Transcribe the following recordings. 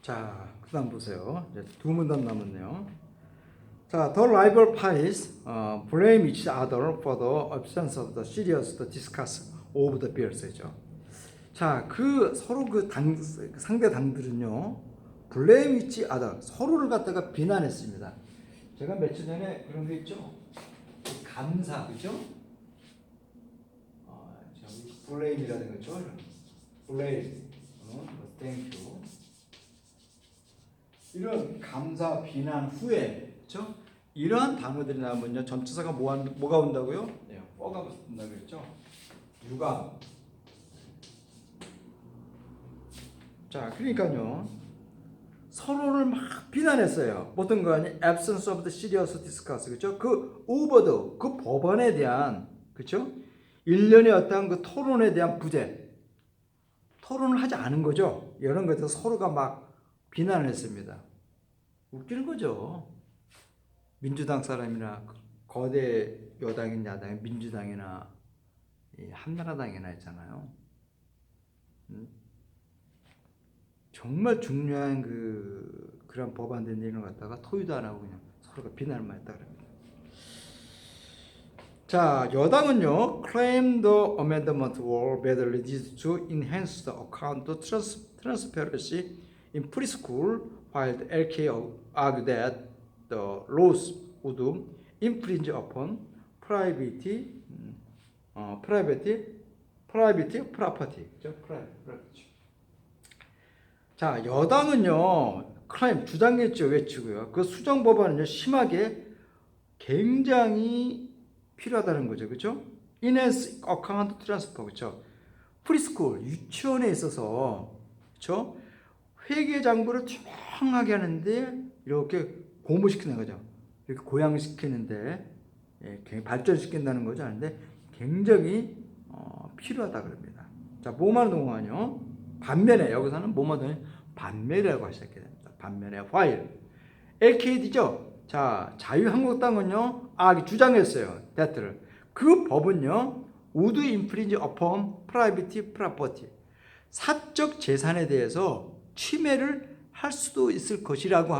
자, 그 다음 보세요. 이제 두 문단 남았네요. 자, the rival parties blame each other for the absence of the serious discuss of the bills.죠. 자, 그 서로 상대 당들은요, blame each other, 서로를 갖다가 비난했습니다. 제가 며칠 전에 그런 게 있죠. 감사, 그죠? 저기 blame이라는 거죠. blame, thank you. 이런 감사, 비난, 후회, 그렇죠? 이러한 단어들이 나오면요, 점치사가 뭐가 온다고요? 네, 뭐가 붙는다고 그랬죠? 유감. 자, 그러니까요, 서로를 막 비난했어요. 어떤 거 아니? Absence of the serious discuss, 그렇죠? 그 over 그 법안에 대한, 그렇죠? 일련의 어떤 그 토론에 대한 부재, 토론을 하지 않은 거죠. 이런 것들 서로가 막 비난을 했습니다. 웃기는 거죠. 민주당 사람이나 거대 여당인 야당인 민주당이나 한나라당이나 있잖아요. 정말 중요한 그런 법안들 내는 것 갖다가 토의도 안 하고 그냥 서로가 비난만 했다 그럽니다. 자, 여당은요, claim the amendment were badly used to enhance the account transparency in preschool, while the LK argued that the laws would infringe upon private property. 자, 여당은요, 클라임 주장했죠, 외치고요. 그 수정 법안은요, 심하게 굉장히 필요하다는 거죠, 그렇죠? Enhance account transfer, 그렇죠? 프리스쿨 유치원에 있어서, 그렇죠? 회계 장부를 투명하게 하는데 이렇게 공부시키는 거죠. 이렇게 고양시키는데 굉장히 발전시킨다는 거죠. 하는데 굉장히 필요하다 그럽니다. 자, 뭐만 동안요. 반면에 여기서는 뭐만 동안 반면이라고 하시게 됩니다. 반면에 while LKD죠. 자, 자유한국당은요. 주장했어요. 대트를. 그 법은요. would infringe upon private property. 사적 재산에 대해서 침해를 할 수도 있을 것이라고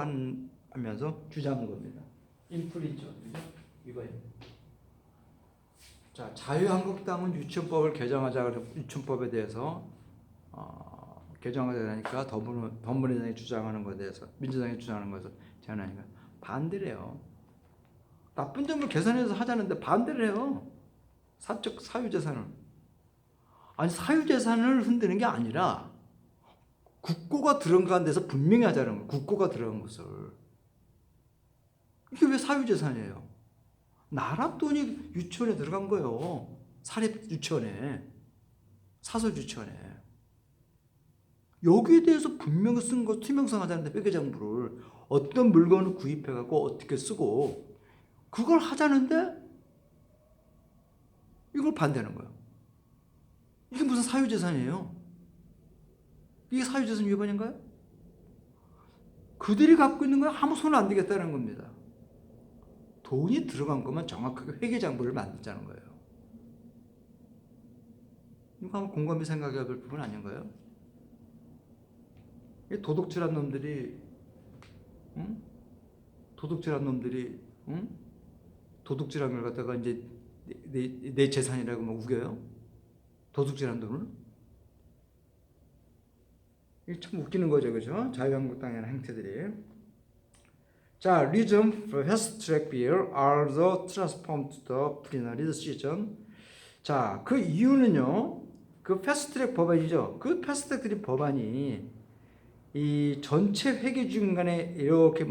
하면서 주장한 겁니다. 인플리죠. 이거예요. 자, 자유한국당은 유치원법을 개정하자 그래서 유치원법에 대해서 개정하자니까 더불어민주당이 주장하는 것에 대해서 민주당이 주장하는 것을 제안하니까 반대를 해요. 나쁜 점을 개선해서 하자는데 반대를 해요. 사적 사유재산을. 아니, 사유재산을 흔드는 게 아니라 국고가 들어간 데서 분명히 하자는 거예요. 국고가 들어간 것을. 이게 왜 사유재산이에요? 나라 돈이 유치원에 들어간 거예요. 사립 유치원에. 사설 유치원에. 여기에 대해서 분명히 쓴 거 투명성 하자는데 회계장부를 어떤 물건을 구입해갖고 어떻게 쓰고 그걸 하자는데 이걸 반대하는 거예요. 이게 무슨 사유재산이에요? 이게 사유재산 위반인가요? 그들이 갖고 있는 건 아무 손 안 대겠다는 겁니다. 돈이 들어간 것만 정확하게 회계장부를 만들자는 거예요. 이거 한번 곰곰이 생각해야 될 부분 아닌가요? 도둑질한 놈들이 도둑질한 걸 갖다가 이제 내 재산이라고 막 우겨요? 도둑질한 돈을? 이게 참 웃기는 거죠, 그죠? 자유한국당의 행태들이. 자, reason for fast track bill are the transformed to the plenary decision. 자, 그 이유는요, 그 패스트 트랙 법안이죠. 그 패스트 트랙 법안이 이 전체 회계 중간에 이렇게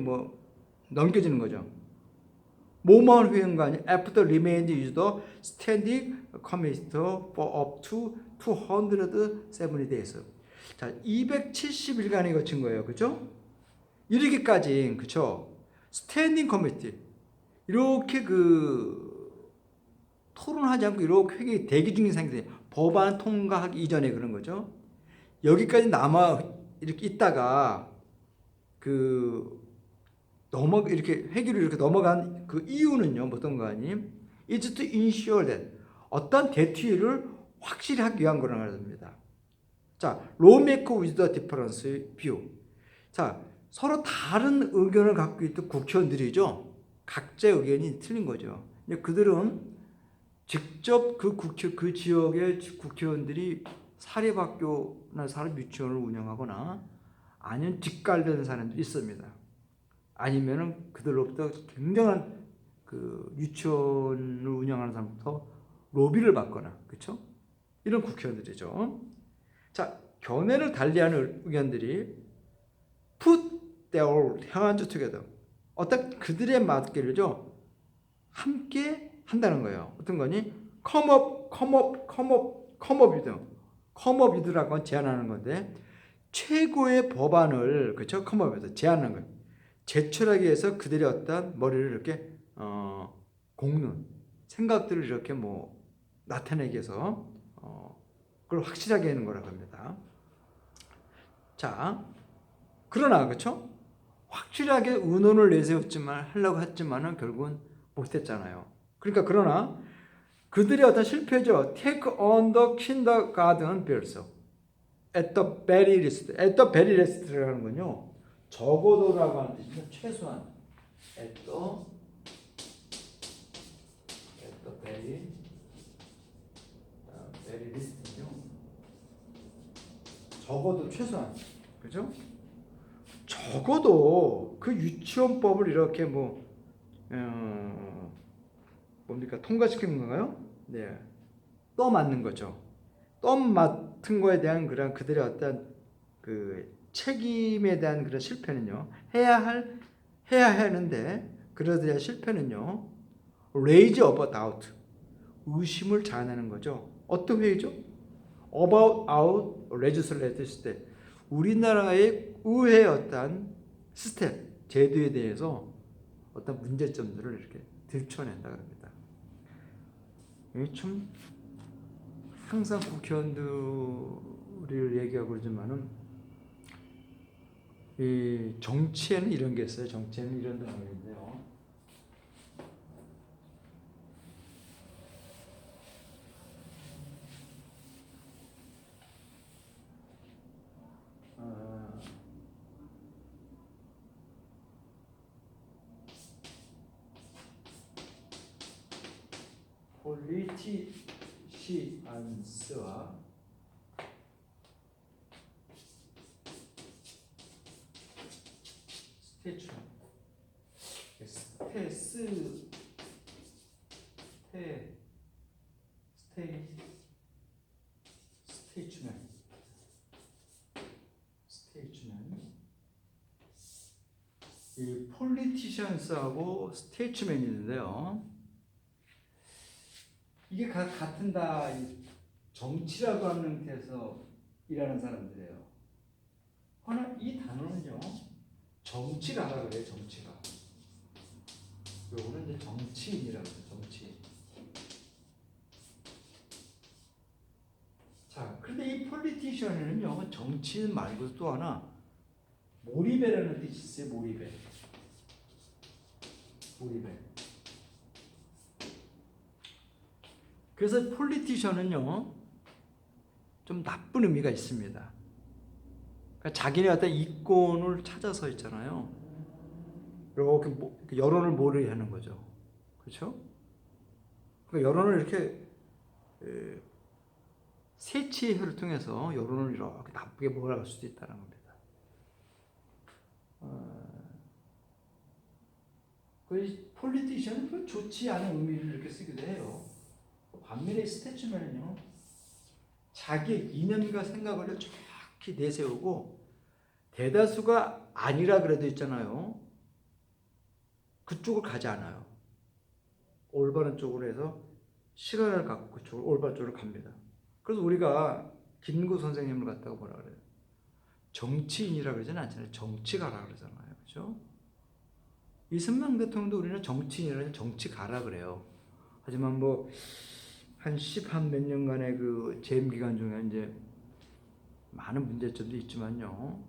넘겨지는 거죠. 뭐만 회원관이 after remained used standing committee for up to 270 days. 자, 270일간이 거친 거예요. 그죠? 이렇게까지, 그쵸? 스탠딩 커미티. 이렇게 토론하지 않고 이렇게 회계 대기 중인 상태, 법안 통과하기 이전에 그런 거죠. 여기까지 이렇게 있다가, 이렇게 회계로 이렇게 넘어간 그 이유는요, 어떤 거 아님? is to ensure that 어떤 대투일을 확실히 하기 위한 거라는 겁니다. 자, lawmaker with the difference view. 자, 서로 다른 의견을 갖고 있던 국회의원들이죠. 각자의 의견이 틀린 거죠. 근데 그들은 직접 그 지역의 국회의원들이 사립학교나 사립유치원을 운영하거나 아니면 직관되는 사람들이 있습니다. 아니면은 그들로부터 굉장한 그 유치원을 운영하는 사람부터 로비를 받거나, 그렇죠? 이런 국회의원들이죠. 자, 견해를 달리하는 의견들이 put their hands together. 어떤 그들의 맞기를죠. 함께 한다는 거예요. 어떤 거니? come up, come up, come up, come up with. come up with라고 제안하는 건데 최고의 법안을 그렇죠? come up with 제안하는 거예요. 제출하기 위해서 그들의 어떤 머리를 이렇게 곪는 생각들을 이렇게 뭐 나타내기 위해서 그걸 확실하게 하는 거라고 합니다. 자, 그러나 그렇죠? 확실하게 의논을 내세웠지만 하려고 했지만은 결국은 못했잖아요. 그러니까 그러나 그들의 어떤 실패죠. Take on the kindergarten bills at the very least. at the very least라는 건요. 적어도라고 하는 뜻이죠. 최소한 at the very least요. 적어도 최소한 그죠? 적어도 그 유치원법을 이렇게 뭡니까 통과시키는 건가요? 네, 떠맡는 거죠. 떠맡은 거에 대한 그런 그들의 어떤 그 책임에 대한 그런 실패는요. 해야 하는데 그들의 실패는요. raise up doubt 의심을 자아내는 거죠. 어떤 회의죠? about our legislative system 우리나라의 의회 어떤 시스템 제도에 대해서 어떤 문제점들을 이렇게 들춰낸다 합니다. 참 항상 국회의원들을 얘기하고 그러지만은 이 정치에는 이런 게 있어요. 정치에는 이런 단어인데요. 폴리티시안스와 스테이츠맨 이 폴리티션스하고 스테이츠맨이 있는데요. 이게 같은 다 정치라고 하는 데서 일하는 사람들이에요. 그러나 이 단어는요. 정치가라 그래요. 정치가. 요거는 이제 정치인이라고 해요. 정치인. 자, 그런데 이 폴리티션은요. 정치인 말고 또 하나 몰입해라는 뜻이 있어요. 몰입해. 그래서 폴리티션은요. 좀 나쁜 의미가 있습니다. 그러니까 자기네 어떤 이권을 찾아서 있잖아요. 이렇게 여론을 몰입 하는 거죠. 그렇죠? 그러니까 여론을 이렇게 세치를 통해서 여론을 이렇게 나쁘게 몰아갈 수도 있다는 겁니다. 그 폴리티션은 좋지 않은 의미를 이렇게 쓰기도 해요. 반면에 스태츠맨은요, 자기의 이념과 생각을 정확히 내세우고 대다수가 아니라 그래도 있잖아요. 그쪽을 가지 않아요. 올바른 쪽으로 해서 시간을 갖고 그쪽으로 올바른 쪽으로 갑니다. 그래서 우리가 김구 선생님을 갖다가 뭐라 그래요? 정치인이라 그러지는 않잖아요. 정치가라 그러잖아요. 그렇죠? 이승만 대통령도 우리는 정치인이라 정치가라 그래요. 하지만 한 몇 년간의 그 재임 기간 중에 이제 많은 문제점도 있지만요.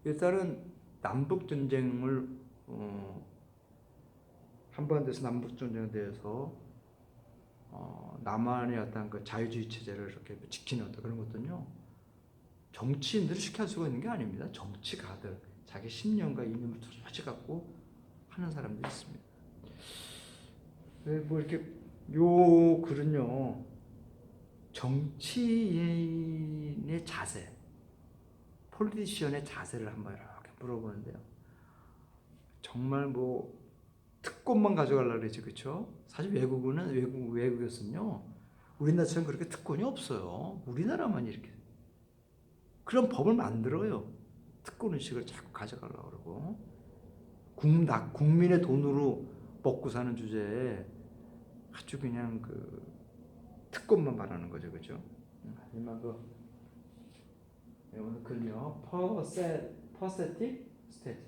일단은 남북 전쟁을 한반도에서 남북 전쟁에 대해서 남한의 어떤 그 자유주의 체제를 이렇게 지키는 어떤 그런 것들은요. 정치인들이 시킬 수가 있는 게 아닙니다. 정치가들 자기 신념과 이념을 토저히 갖고 하는 사람들이 있습니다. 뭐 이렇게 요 글은요 정치인의 자세, 폴리티시언의 자세를 한번 이렇게 물어보는데요. 정말 뭐 특권만 가져가려고 그러지, 그렇죠? 사실 외국에서는요 우리나라처럼 그렇게 특권이 없어요. 우리나라만 이렇게 그런 법을 만들어요. 특권 의식을 자꾸 가져가려고 그러고 국민의 돈으로 먹고 사는 주제에 아주 그냥 그 특권만 바라는 거죠, 그렇죠? 하지만 오늘 글요 퍼세틱 스테이지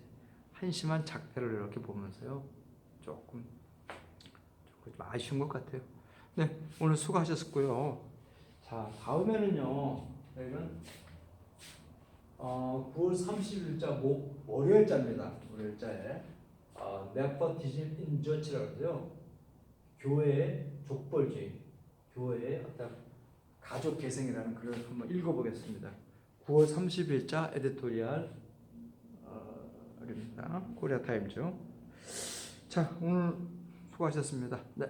한심한 작태를 이렇게 보면서요 조금 아쉬운 것 같아요. 네, 오늘 수고하셨고요. 자, 다음에는요 저희는 9월 30일자 월요일자입니다. 월요일자에 네포티즘 인 저치라고 하죠. 교회의 족벌주의, 교회의 어떤 가족 개성이라는 글을 한번 읽어보겠습니다. 9월 30일자 에디토리얼입니다. 코리아 타임즈. 자, 오늘 수고하셨습니다. 네.